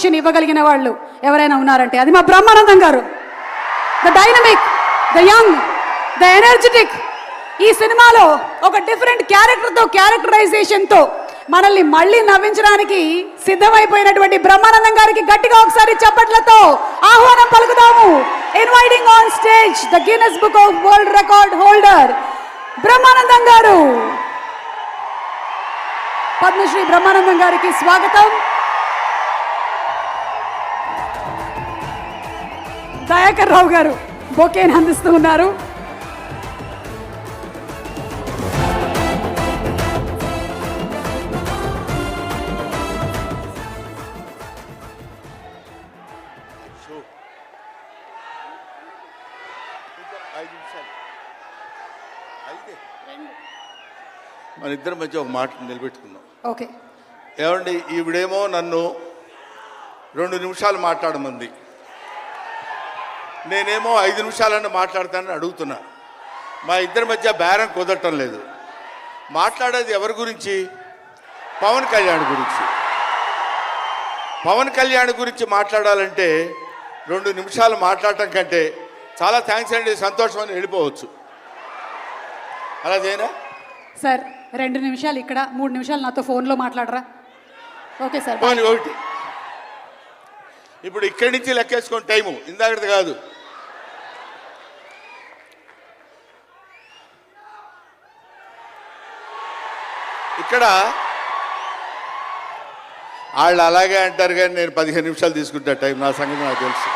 Combination ఇవ్వగలిగిన వాళ్ళు ఎవరైనా ఉన్నారంటే అది మా బ్రహ్మానందం గారు. The dynamic, the young, the energetic. ఈ సినిమాలో ఒక డిఫరెంట్ క్యారెక్టర్తో, క్యారెక్టరైజేషన్తో మనల్ని మళ్ళీ నవ్వించడానికి సిద్ధమైపోయినటువంటి బ్రహ్మానందం గారికి గట్టిగా ఒకసారి చప్పట్లతో ఆహ్వానం పలుకుదాము. Inviting on stage the Guinness book of world record holder Brahmanandam garu. Padmashri Brahmanandam గారికి స్వాగతం. దయాకర్ రావు గారు బొకేని అందిస్తూ ఉన్నారు. మన ఇద్దరి మధ్య ఒక మాట నిలబెట్టుకుందాం. ఓకే. ఏమండి, ఈవిడేమో నన్ను 2 నిమిషాలు మాట్లాడమంది, నేనేమో 5 నిమిషాలన్నా మాట్లాడతానని అడుగుతున్నా. మా ఇద్దరి మధ్య బేరం కుదరటం లేదు. మాట్లాడేది ఎవరి గురించి? పవన్ కళ్యాణ్ గురించి. పవన్ కళ్యాణ్ గురించి మాట్లాడాలంటే 2 నిమిషాలు మాట్లాడటం కంటే చాలా థ్యాంక్స్ అండి, సంతోషం అని వెళ్ళిపోవచ్చు. అలా చేయనా సార్? 2 నిమిషాలు ఇక్కడ, 3 నిమిషాలు నాతో ఫోన్లో మాట్లాడరా? Okay sir. ఒకటి ఇప్పుడు ఇక్కడి నుంచి లెక్కేసుకొని టైము ఇందాకది కాదు. ఇక్కడ వాళ్ళు అలాగే అంటారు కానీ నేను 15 నిమిషాలు తీసుకుంటా టైం. నా సంగతి నాకు తెలుసు.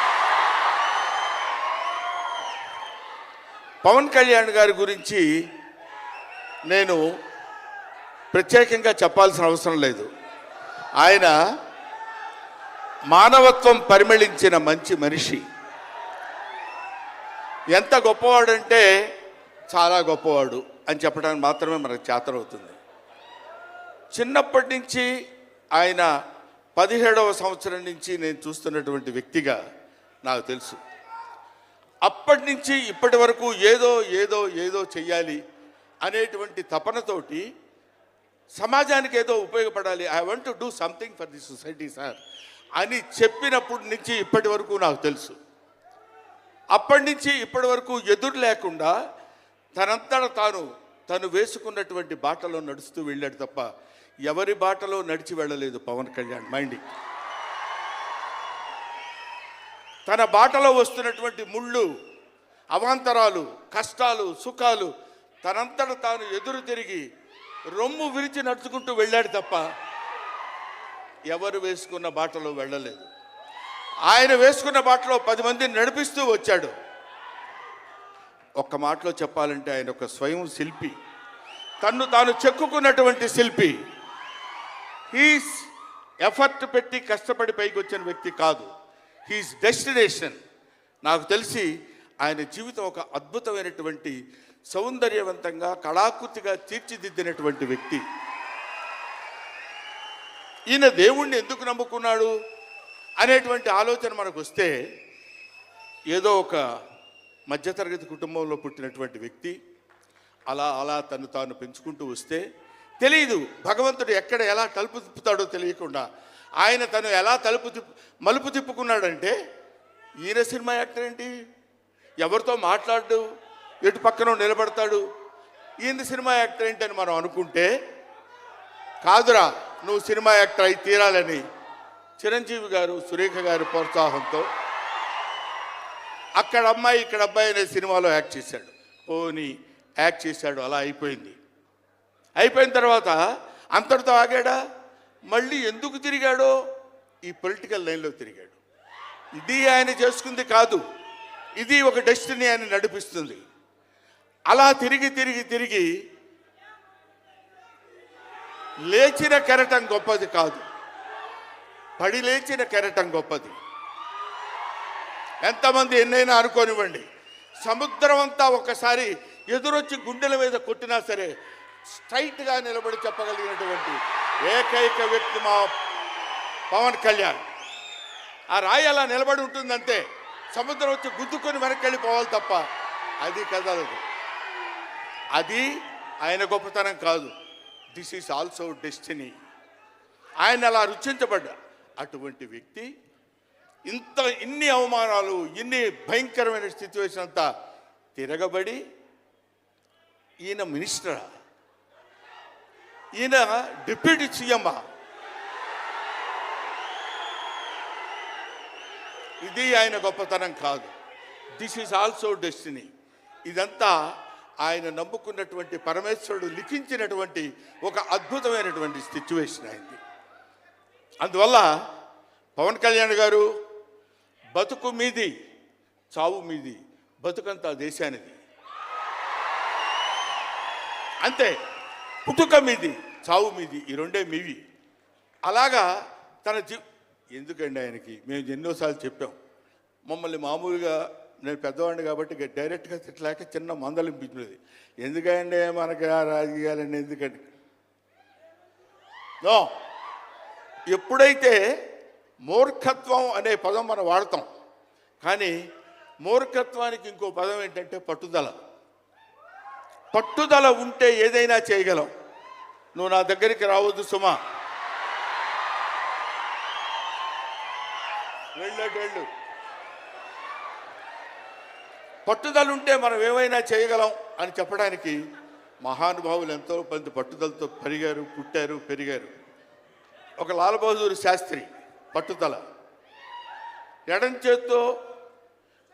పవన్ కళ్యాణ్ గారి గురించి నేను ప్రత్యేకంగా చెప్పాల్సిన అవసరం లేదు. ఆయన మానవత్వం పరిమళించిన మంచి మనిషి. ఎంత గొప్పవాడంటే చాలా గొప్పవాడు అని చెప్పడానికి మాత్రమే మనకు చేతనవుతుంది. చిన్నప్పటి నుంచి ఆయన 17వ సంవత్సరం నుంచి నేను చూస్తున్నటువంటి వ్యక్తిగా నాకు తెలుసు. అప్పటి నుంచి ఇప్పటి వరకు ఏదో ఏదో ఏదో చెయ్యాలి అనేటువంటి తపనతోటి సమాజానికి ఏదో ఉపయోగపడాలి, I want to do something for the society sir అని చెప్పినప్పటి నుంచి ఇప్పటి వరకు నాకు తెలుసు. అప్పటి నుంచి ఇప్పటి వరకు ఎదురు లేకుండా తనంతట తను వేసుకున్నటువంటి బాటలో నడుస్తూ వెళ్ళాడు తప్ప ఎవరి బాటలో నడిచి వెళ్ళలేదు పవన్ కళ్యాణ్. మైండింగ్ తన బాటలో వస్తున్నటువంటి ముళ్ళు, అవాంతరాలు, కష్టాలు, సుఖాలు తనంతట తాను ఎదురు తిరిగి రొమ్ము విరిచి నడుచుకుంటూ వెళ్ళాడు తప్ప ఎవరు వేసుకున్న బాటలో వెళ్ళలేదు. ఆయన వేసుకున్న బాటలో 10 మందిని నడిపిస్తూ వచ్చాడు. ఒక్క మాటలో చెప్పాలంటే ఆయన ఒక స్వయం శిల్పి, తన్ను తాను చెక్కుకున్నటువంటి శిల్పి. హీస్ ఎఫర్ట్ పెట్టి కష్టపడి పైకి వచ్చిన వ్యక్తి కాదు, హీస్ డెస్టినేషన్. నాకు తెలిసి ఆయన జీవితం ఒక అద్భుతమైనటువంటి సౌందర్యవంతంగా కళాకృతిగా తీర్చిదిద్దినటువంటి వ్యక్తి. ఈయన దేవుణ్ణి ఎందుకు నమ్ముకున్నాడు అనేటువంటి ఆలోచన మనకు వస్తే, ఏదో ఒక మధ్యతరగతి కుటుంబంలో పుట్టినటువంటి వ్యక్తి అలా అలా తను తాను పెంచుకుంటూ వస్తే తెలియదు భగవంతుడు ఎక్కడ ఎలా తలుపు తిప్పుతాడో తెలియకుండా ఆయన తను ఎలా మలుపు తిప్పుకున్నాడంటే, ఈయన సినిమా యాక్టర్ ఏంటి, ఎవరితో మాట్లాడు, ఎటు పక్కన నిలబడతాడు, ఈయన సినిమా యాక్టర్ ఏంటి అని మనం అనుకుంటే, కాదురా నువ్వు సినిమా యాక్టర్ అయి తీరాలని చిరంజీవి గారు, సురేఖ గారి ప్రోత్సాహంతో అక్కడ అమ్మాయి ఇక్కడ అబ్బాయి అనే సినిమాలో యాక్ట్ చేశాడు. పోనీ యాక్ట్ చేశాడు, అలా అయిపోయింది. అయిపోయిన తర్వాత అంతటితో ఆగాడా? మళ్ళీ ఎందుకు తిరిగాడో ఈ పొలిటికల్ లైన్లో తిరిగాడు. ఇది ఆయన చేసుకుంది కాదు, ఇది ఒక డెస్టినీ ఆయన నడిపిస్తుంది. అలా తిరిగి తిరిగి తిరిగి లేచిన కెరటం గొప్పది కాదు, పడి లేచిన కెరటం గొప్పది. ఎంతమంది ఎన్నైనా అనుకోనివ్వండి, సముద్రం అంతా ఒకసారి ఎదురొచ్చి గుండెల మీద కొట్టినా సరే స్ట్రైట్గా నిలబడి చెప్పగలిగినటువంటి ఏకైక వ్యక్తి మా పవన్ కళ్యాణ్. ఆ రాయి అలా నిలబడి ఉంటుందంతే, సముద్రం వచ్చి గుద్దుకొని వెనక్కి వెళ్ళిపోవాలి తప్ప అది కదలదు. అది ఆయన గొప్పతనం కాదు, దిస్ ఈజ్ ఆల్సో డెస్టినీ. ఆయన అలా రుచించబడ్డా. అటువంటి వ్యక్తి ఇన్ని అవమానాలు, ఇన్ని భయంకరమైన సిచ్యువేషన్ అంతా తిరగబడి ఈయన మినిస్టరా, ఈయన డిప్యూటీ సీఎమ్మా? ఇది ఆయన గొప్పతనం కాదు. This is also destiny. ఇదంతా ఆయన నమ్ముకున్నటువంటి పరమేశ్వరుడు లిఖించినటువంటి ఒక అద్భుతమైనటువంటి సిచ్యువేషన్ అయింది. అందువల్ల పవన్ కళ్యాణ్ గారు బతుకు మీది, చావు మీది, బతుకంతా దేశానిది. అంతే, పుట్టుక మీది, చావు మీది, ఈ రెండే మీవి. అలాగా తన ఎందుకండి ఆయనకి మేము ఎన్నోసార్లు చెప్పాం. మమ్మల్ని మామూలుగా, నేను పెద్దవాడిని కాబట్టి డైరెక్ట్గా తిట్టలేక చిన్న మందలింపించినది. ఎందుకంటే మనకి ఆ రాజకీయాలన్నీ ఎందుకండి? నో, ఎప్పుడైతే మూర్ఖత్వం అనే పదం మనం వాడతాం, కానీ మూర్ఖత్వానికి ఇంకో పదం ఏంటంటే పట్టుదల. పట్టుదల ఉంటే ఏదైనా చేయగలం. నువ్వు నా దగ్గరికి రావద్దు సుమా, వెళ్ళు. పట్టుదల ఉంటే మనం ఏమైనా చేయగలం అని చెప్పడానికి మహానుభావులు ఎంతో మంది పట్టుదలతో పెరిగారు, పుట్టారు, పెరిగారు. ఒక లాల్ బహదూర్ శాస్త్రి పట్టుదల, ఎడం చేత్తో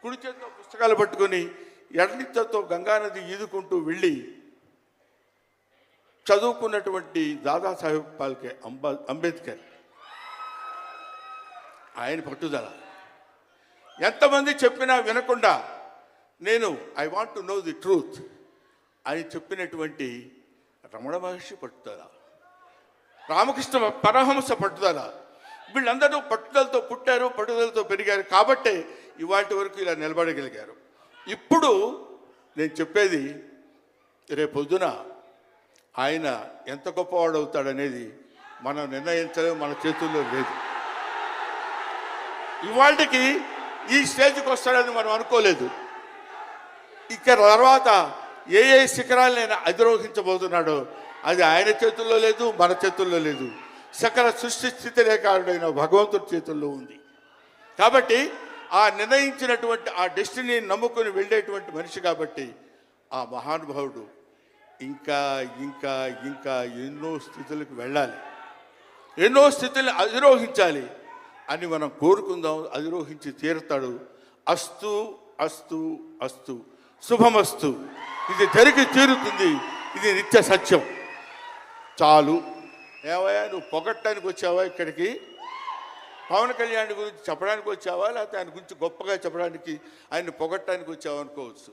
కుడి చేత్తో పుస్తకాలు పట్టుకొని ఎడని చేత్తో గంగానది ఈదుకుంటూ వెళ్ళి చదువుకున్నటువంటి దాదాసాహెబ్ ఫాల్కే అంబేద్కర్, ఆయన పట్టుదల. ఎంతమంది చెప్పినా వినకుండా నేను I want to know the truth అని చెప్పినటువంటి రమణ మహర్షి పట్టుదల, రామకృష్ణ పరమహంస పట్టుదల. వీళ్ళందరూ పట్టుదలతో పుట్టారు, పట్టుదలతో పెరిగారు. కాబట్టే ఇవాటి వరకు ఇలా నిలబడగలిగారు. ఇప్పుడు నేను చెప్పేది, రేపొద్దున ఆయన ఎంత గొప్పవాడు అవుతాడనేది మనం నిర్ణయించలేము, మన చేతుల్లో లేదు. ఇవాళకి ఈ స్టేజ్కి వస్తాడని మనం అనుకోలేదు. ఇక తర్వాత ఏ శిఖరాలను ఆయన అధిరోహించబోతున్నాడో అది ఆయన చేతుల్లో లేదు, మన చేతుల్లో లేదు. సకల సృష్టి స్థితి రేఖారుడైన భగవంతుడి చేతుల్లో ఉంది. కాబట్టి ఆ నిర్ణయించినటువంటి ఆ డెస్టినీని నమ్ముకొని వెళ్ళేటువంటి మనిషి కాబట్టి ఆ మహానుభావుడు ఇంకా ఇంకా ఇంకా ఎన్నో స్థితులకు వెళ్ళాలి, ఎన్నో స్థితులను అధిరోహించాలి అని మనం కోరుకుందాం. అధిరోహించి తీరుతాడు. అస్తు అస్తు అస్తు, శుభమస్తు. ఇది జరిగి తీరుతుంది, ఇది నిత్య సత్యం. చాలు. ఏవయ్యా, నువ్వు పొగట్టడానికి వచ్చావా ఇక్కడికి? పవన్ కళ్యాణ్ గురించి చెప్పడానికి వచ్చావా, లేకపోతే ఆయన గురించి గొప్పగా చెప్పడానికి, ఆయన్ని పొగట్టడానికి వచ్చావా అనుకోవచ్చు.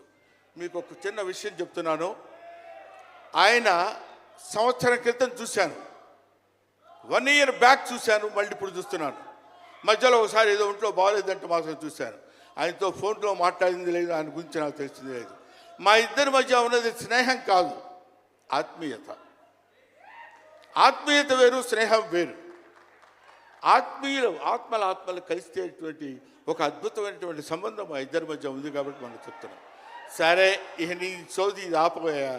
మీకు ఒక చిన్న విషయం చెప్తున్నాను. ఆయన సంవత్సరం క్రితం చూశాను, 1 year బ్యాక్ చూశాను, మళ్ళీ ఇప్పుడు చూస్తున్నాను. మధ్యలో ఒకసారి ఏదో ఒంట్లో బాగోలేదంటే మాత్రం చూశాను. ఆయనతో ఫోన్లో మాట్లాడింది లేదు, ఆయన గురించి నాకు తెలిసింది లేదు. మా ఇద్దరి మధ్య ఉన్నది స్నేహం కాదు, ఆత్మీయత. ఆత్మీయత వేరు, స్నేహం వేరు. ఆత్మలు కలిసేటువంటి ఒక అద్భుతమైనటువంటి సంబంధం మా ఇద్దరి మధ్య ఉంది కాబట్టి మనం చెప్తున్నాం. సరే, ఇక నీ సోది ఇది ఆపబోయా.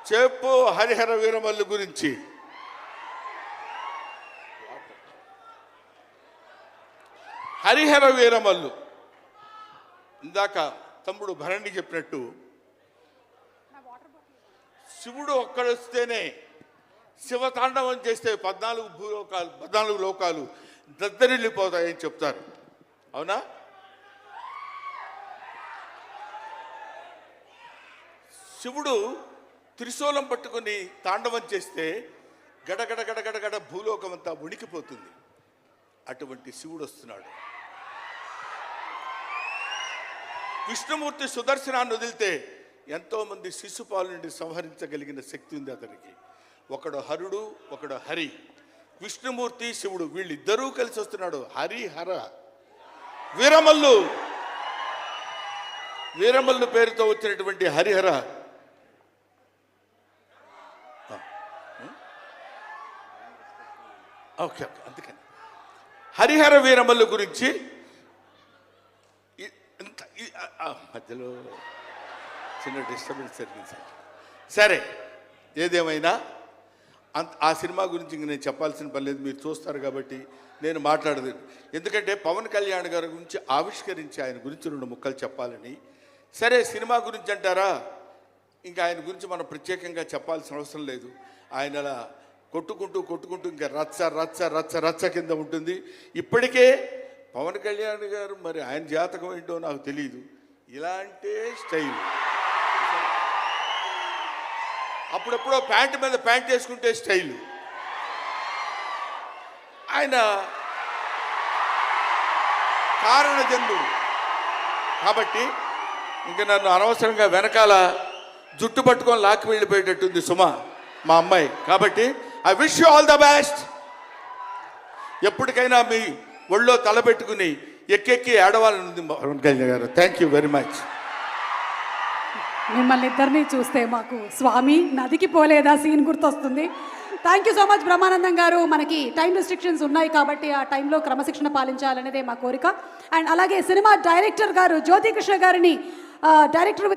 చెప్పు హరిహర వీరమల్లు గురించి. హరిహర వీరమల్లు ఇందాక తమ్ముడు భరణి చెప్పినట్టు, శివుడు ఒక్కడొస్తేనే, శివతాండవం చేస్తే 14 లోకాలు దద్దరిల్లిపోతాయని చెప్తారు. అవునా? శివుడు త్రిశూలం పట్టుకుని తాండవం చేస్తే గడగడ గడగడగడ భూలోకం అంతా ఉణికిపోతుంది. అటువంటి శివుడు వస్తున్నాడు. విష్ణుమూర్తి సుదర్శనాన్ని వదిలితే ఎంతోమంది శిశుపాలు నుండి సంహరించగలిగిన శక్తి ఉంది అతనికి. ఒకడు హరుడు, ఒకడు హరి. విష్ణుమూర్తి, శివుడు వీళ్ళిద్దరూ కలిసి వస్తున్నాడు. హరిహర వీరమల్లు పేరుతో వచ్చినటువంటి హరిహర ఓకే, అందుకని హరిహర వీరమల్లు గురించి మధ్యలో చిన్న డిస్టర్బెన్స్ జరిగింది. సరే, ఏదేమైనా ఆ సినిమా గురించి ఇంక నేను చెప్పాల్సిన పని లేదు, మీరు చూస్తారు కాబట్టి నేను మాట్లాడదు. ఎందుకంటే పవన్ కళ్యాణ్ గారి గురించి ఆవిష్కరించి ఆయన గురించి 2 ముక్కలు చెప్పాలని. సరే, సినిమా గురించి అంటారా, ఇంకా ఆయన గురించి మనం ప్రత్యేకంగా చెప్పాల్సిన అవసరం లేదు. ఆయన అలా కొట్టుకుంటూ ఇంకా రచ్చ రచ్చ రచ్చ రచ్చ కింద ఉంటుంది. ఇప్పటికే పవన్ కళ్యాణ్ గారు మరి ఆయన జాతకం ఏంటో నాకు తెలియదు, ఇలాంటి స్టైల్. అప్పుడెప్పుడో ప్యాంటు మీద ప్యాంట్ వేసుకుంటే స్టైలు. ఆయన కారణ జన్ముడు కాబట్టి ఇంకా నన్ను అనవసరంగా వెనకాల జుట్టు పట్టుకొని లాక్కి వెళ్ళిపోయేటట్టుంది సుమ, మా అమ్మాయి. కాబట్టి I wish you all the best. ఎప్పటికైనా మీ ఒళ్ళో తలపెట్టుకుని ఎక్కెక్కి ఏడవాలని పవన్ కళ్యాణ్ గారు. Thank you very much. మిమ్మల్ని ఇద్దరిని చూస్తే మాకు స్వామి నదికి పోలేదా సీన్ గుర్తొస్తుంది. Thank you so much Brahmanandam గారు. మనకి టైం రెస్ట్రిక్షన్స్ ఉన్నాయి కాబట్టి ఆ టైంలో క్రమశిక్షణ పాలించాలనేదే మా కోరిక. అండ్ అలాగే సినిమా డైరెక్టర్ గారు జ్యోతి కృష్ణ గారిని డైరెక్టర్